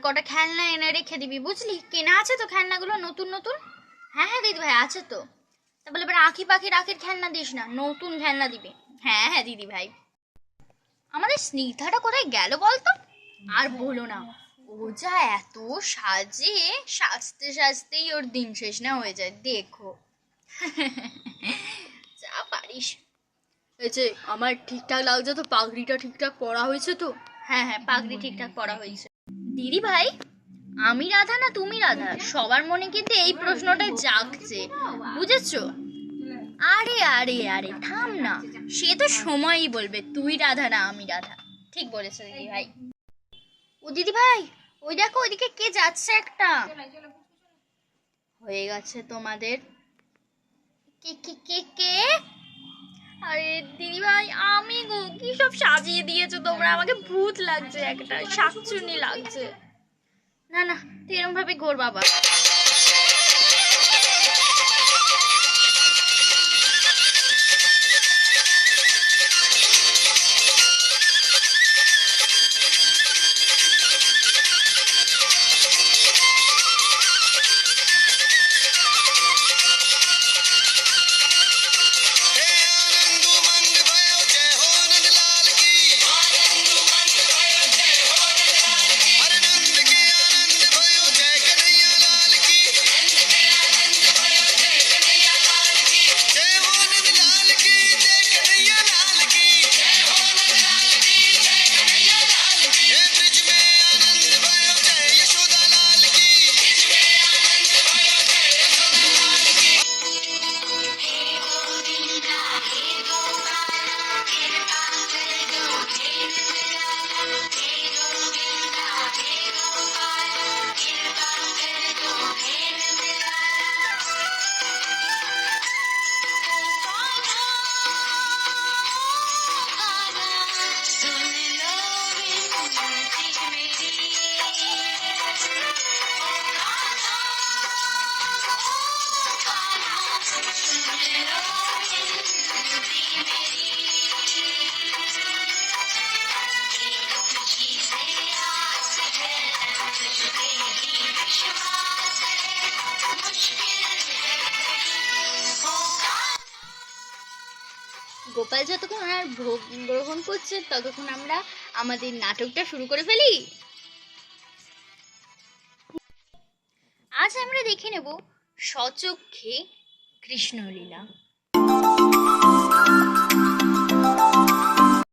কটা খেলনা এনে রেখে দিবি, বুঝলি? কেনা আছে তো খেলনাগুলো নতুন নতুন? হ্যাঁ হ্যাঁ দিদি ভাই, আছে তো। তা বলে এবার আঁখি পাখি রাখির খেলনা দিস না, নতুন খেলনা দিবি। হ্যাঁ হ্যাঁ দিদি ভাই। আমাদের স্নিগ্ধাটা কোথায় গেল বলতো? আর বলো না, ও যা এত সাজে, সাজতে সাজতেই ওর দিন শেষ না হয়ে যায়, দেখো। যা পারিস। এই যে আমার ঠিকঠাক লাগছে তো? পাগড়িটা ঠিকঠাক পরা হয়েছে তো? হ্যাঁ হ্যাঁ, পাগড়ি ঠিকঠাক পরা হয়েছে। দিদি ভাই, আমি রাধা না তুমি রাধা, সবার মনে কিন্তু এই প্রশ্নটা জাগছে, বুঝেছো? আরে আরে আরে থাম না, সে তো সময়ই বলবে তুই রাধা না আমি রাধা। ঠিক বলেছো দিদি ভাই। ও দিদি ভাই, ওই দেখো ওইদিকে কে যাচ্ছে একটা। হয়ে গেছে তোমাদের। কে কে কে কে? আরে দিদি ভাই, আমি গো। কি সব সাজিয়ে দিয়েছো তোমরা, আমাকে ভূত লাগছে, একটা শাকচুন্নি লাগছে। না না, তুই এরকম ভাবে ঘোর বাবা। গোপাল যতক্ষণ আর ভোগ গ্রহণ করছে ততক্ষণ আমরা আমাদের নাটকটা শুরু করে ফেলি। আজ আমরা দেখে নেব সচক্ষে কৃষ্ণলীলা।